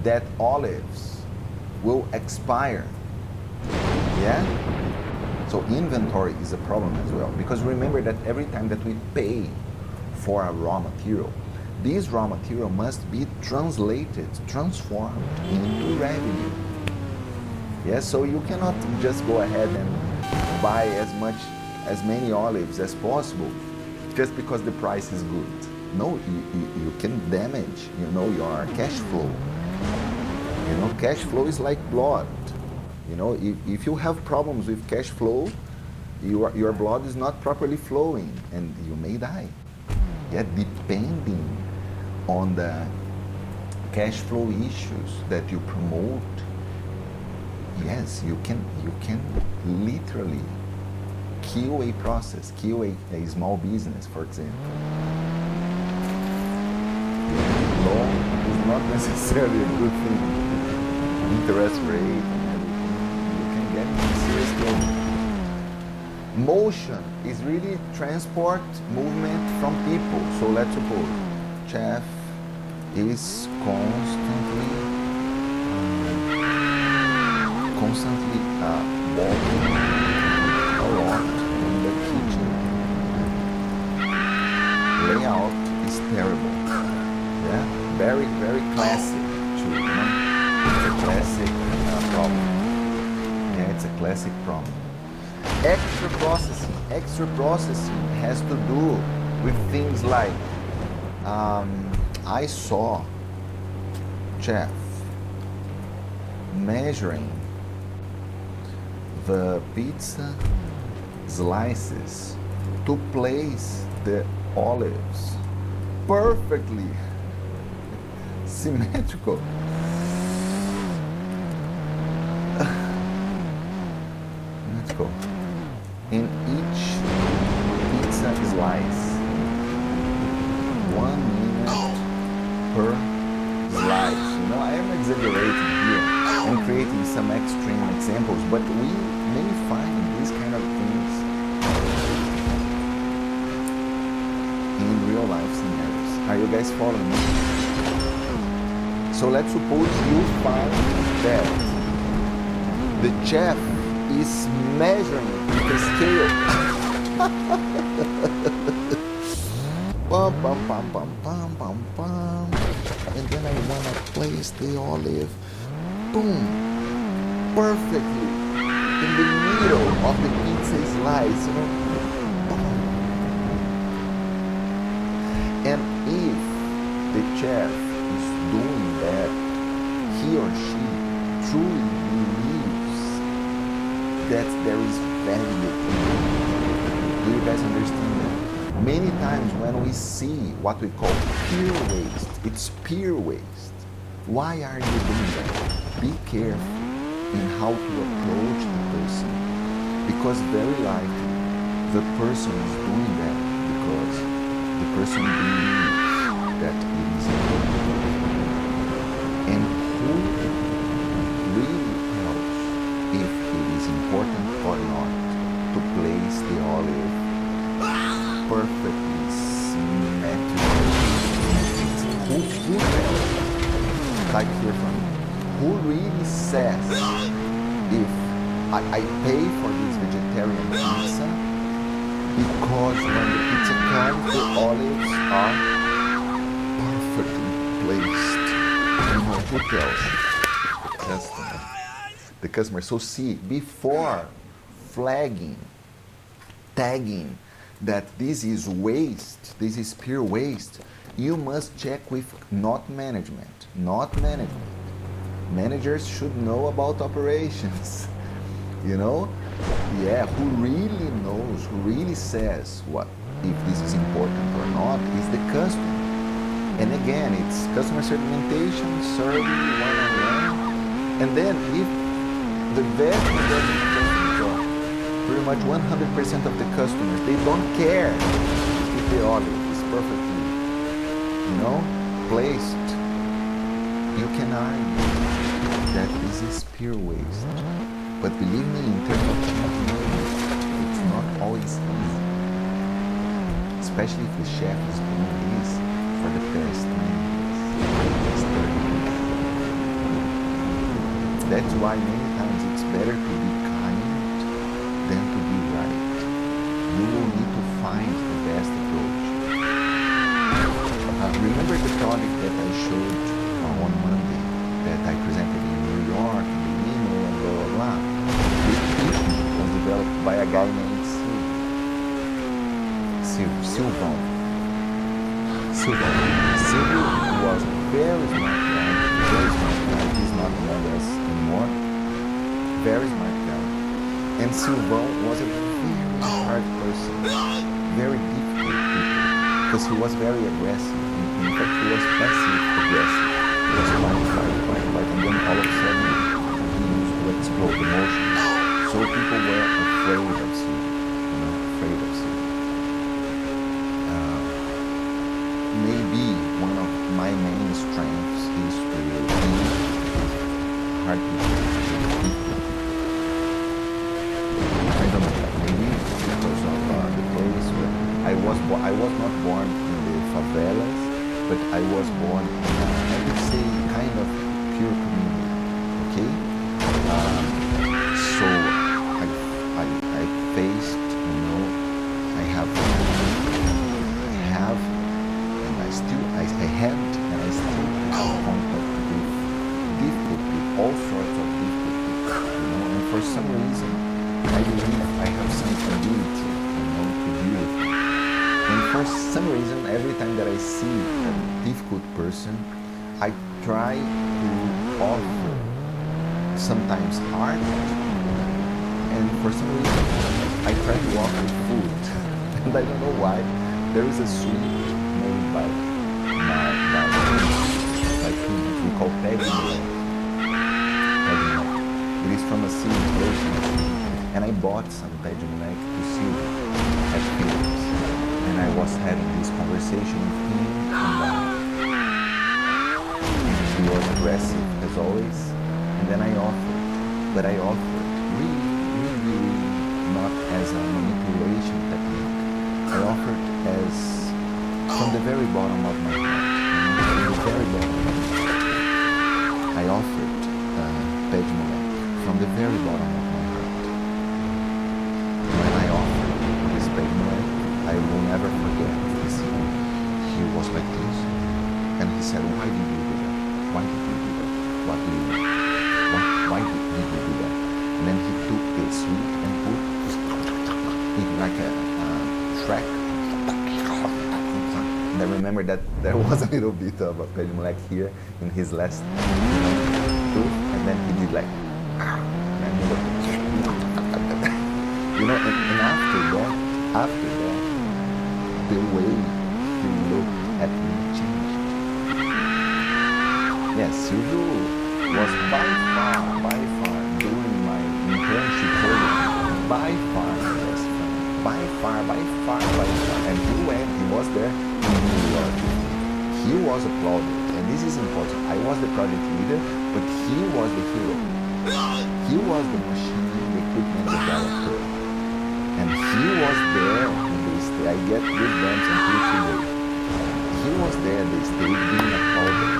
that olives will expire. Yeah? So inventory is a problem as well, because remember that every time that we pay for a raw material, this raw material must be translated, transformed into revenue. Yes, so you cannot just go ahead and buy as many olives as possible just because the price is good. No, you can damage, your cash flow. Cash flow is like blood. If you have problems with cash flow, your blood is not properly flowing and you may die. Yeah, depending on the cash flow issues that you promote, yes, you can literally kill a process, kill a small business, for example. Loan is not necessarily a good thing. Interest rate and everything, you can get into serious trouble. Motion is really transport, movement from people. So let's suppose chef is constantly walking a lot in the kitchen. Layout is terrible. Yeah, very, very classic too. It's a classic problem. Yeah, it's a classic problem. Extra processing has to do with things like I saw chef measuring the pizza slices to place the olives perfectly symmetrical. Let's go. In each pizza slice, 1 minute per slice. I am exaggerating here and creating some extreme examples, but we may find these kind of things in real life scenarios. Are you guys following me? So let's suppose you find that the chef is measuring the scale. Pum, pum, pum, pum, pum, pum, pum. And then I wanna place the olive, boom, perfectly in the middle of the pizza slice, And if the chef is doing that, he or she truly believes that there is value. Do you guys understand that? Many times when we see what we call pure waste, it's pure waste. Why are you doing that? Be careful in how to approach the person, because very likely the person is doing that because the person believes that it is important. And who really knows if it is important or not to place the olive perfectly symmetrical? Who knows? Like here from me. Who really says if I pay for this vegetarian pizza because when the pizza comes, the olives are perfectly placed? Who tells? The customer. So see, before flagging, tagging that this is waste, this is pure waste, you must check with not management. Managers should know about operations. Yeah, who really knows, who really says what if this is important or not is the customer. And again, it's customer segmentation, survey, one-on-one. And then if the vast majority of pretty much 100% of the customers, they don't care if the olive is perfectly, placed, you can argue that this is pure waste. But believe me, in terms of money, it's not always easy. Especially if the chef is doing this for the past 20 years, past 30 years. That's why many times it's better to be kind than to be right. You will need to find the best approach. Remember the project that I showed on Monday that I presented in New York, in Rio, and blah, blah, blah. This treatment was developed by a guy named Silvão. Silvio was very smart guy, very smart guy. He's not among us anymore. Very smart guy. And Silvão was a very hard person, very difficult people, because he was very aggressive. In fact, he was passive aggressive. He was fight, and then all of a sudden he used to explode emotions. So people were afraid of Silvio, afraid of Silvio. Maybe one of my main strengths is to deal with hard people. I don't know, maybe because of the place where I was not born in the favelas, but I was born in I would say kind of pure community, okay? So I faced, I have I had and I still have contact with difficult people, all sorts of difficult people, and for some reason I believe I have some ability, to deal with it. And for some reason, every time that I see a difficult person, I try to offer sometimes art, and for some reason I try to offer food. And I don't know why. There is a sweet made by we call Pedimulek. It is from a seed person, and I bought some Pedimulek to see at Philips, and I was having this conversation with him, and he was aggressive as always, and then I offered really not as a manipulation technique. I offered as from the very bottom of my heart, from the very bottom of my heart. I offered Pedimulek from the very bottom of my heart. When I offered this Pedimulek, I will never forget this. He was like this, and he said, "Why did you do that? Why did you do that? What do you want? Why did you do that?" And then he took the sweet and put it like a track. I remember that there was a little bit of a Pedimulek here in his last tooth, and then he did like, and after that, the way he looked at me changed. Yes, Silvio was by far during my internship program, by far my best friend, by far, and he was there. He was applauded, and this is important. I was the project leader, but he was the hero. He was the machine, the equipment developer, and he was there on the stage. I get goosebumps until today. He was there on the stage being applauded.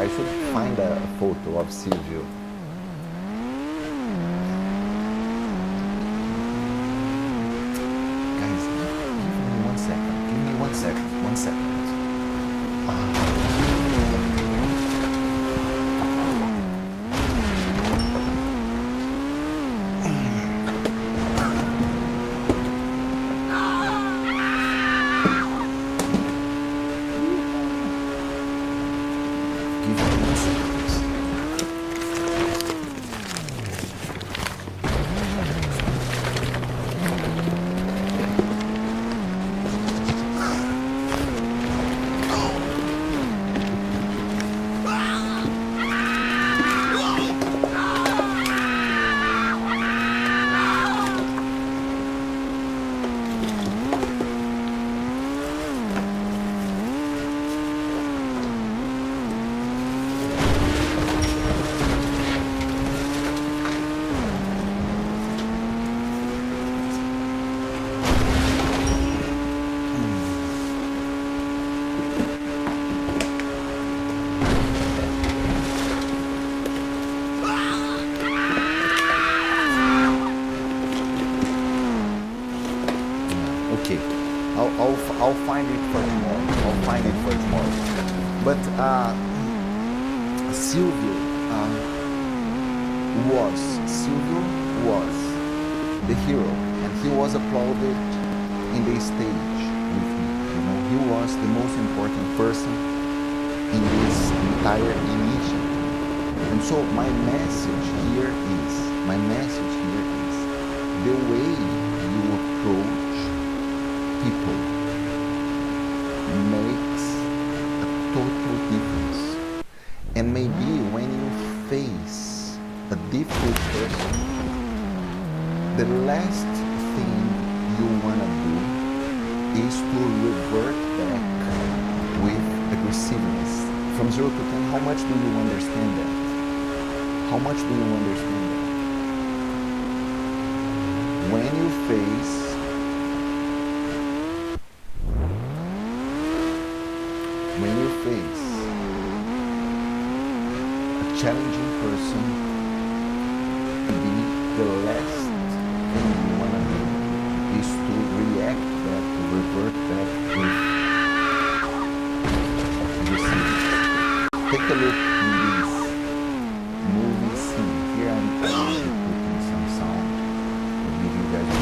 I should find a photo of Silvio. Guys, give me 1 second. Give me 1 second. 1 second. But Silvio Silvio was the hero, and he was applauded in the stage with me. You know, he was the most important person in this entire initiative. And so my message here is the way you approach people makes a total difference. And maybe when you face a difficult person, the last thing you want to do is to revert back with aggressiveness. From 0 to 10, how much do you understand that? How much do you understand that? When you face a challenging person, maybe the last thing you want to do is to react back, to revert back with aggressiveness. Take a look in this movie scene. Here I'm going to put in some sound to give you guys a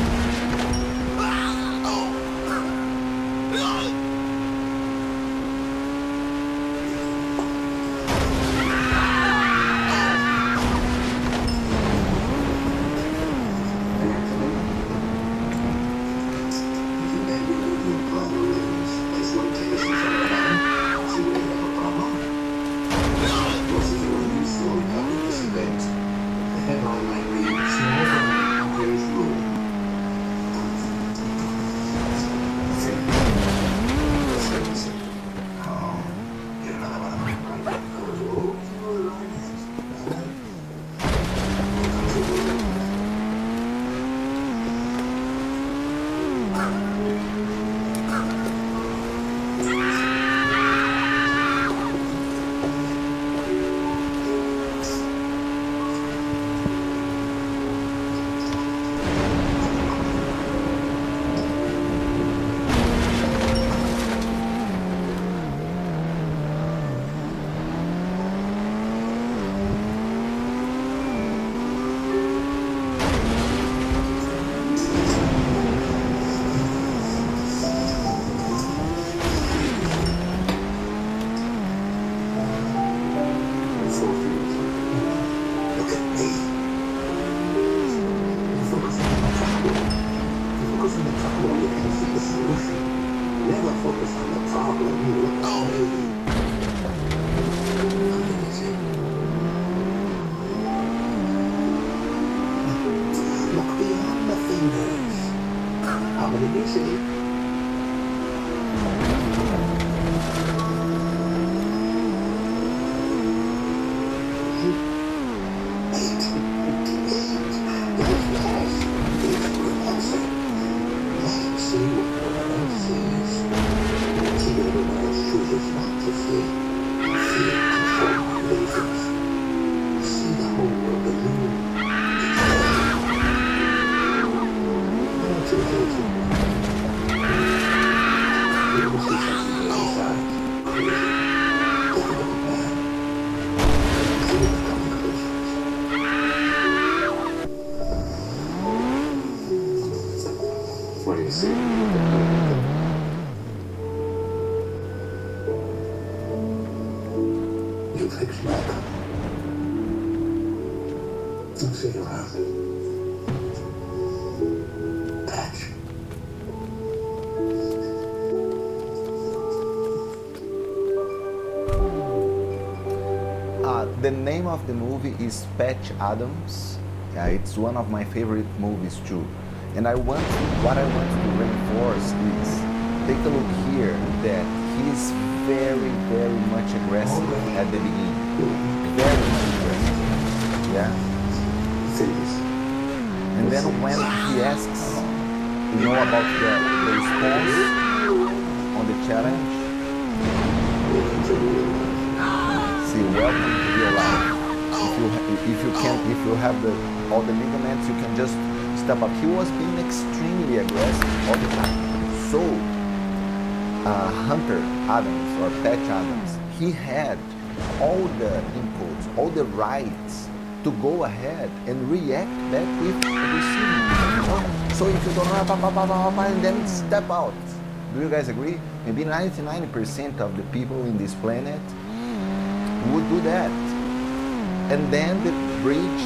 The name of the movie is Patch Adams. It's one of my favorite movies too. And what I want to reinforce is, take a look here that he's very, very much aggressive at the beginning. Very much aggressive. Yeah? And then when he asks, about the response on the challenge, welcome to your life. If you have all the ligaments, you can just step up. He was being extremely aggressive all the time. So Hunter Adams or Patch Adams, he had all the inputs, all the rights to go ahead and react back with receiving. So if you don't have and then step out. Do you guys agree? Maybe 99% of the people in this planet would do that. And then the bridge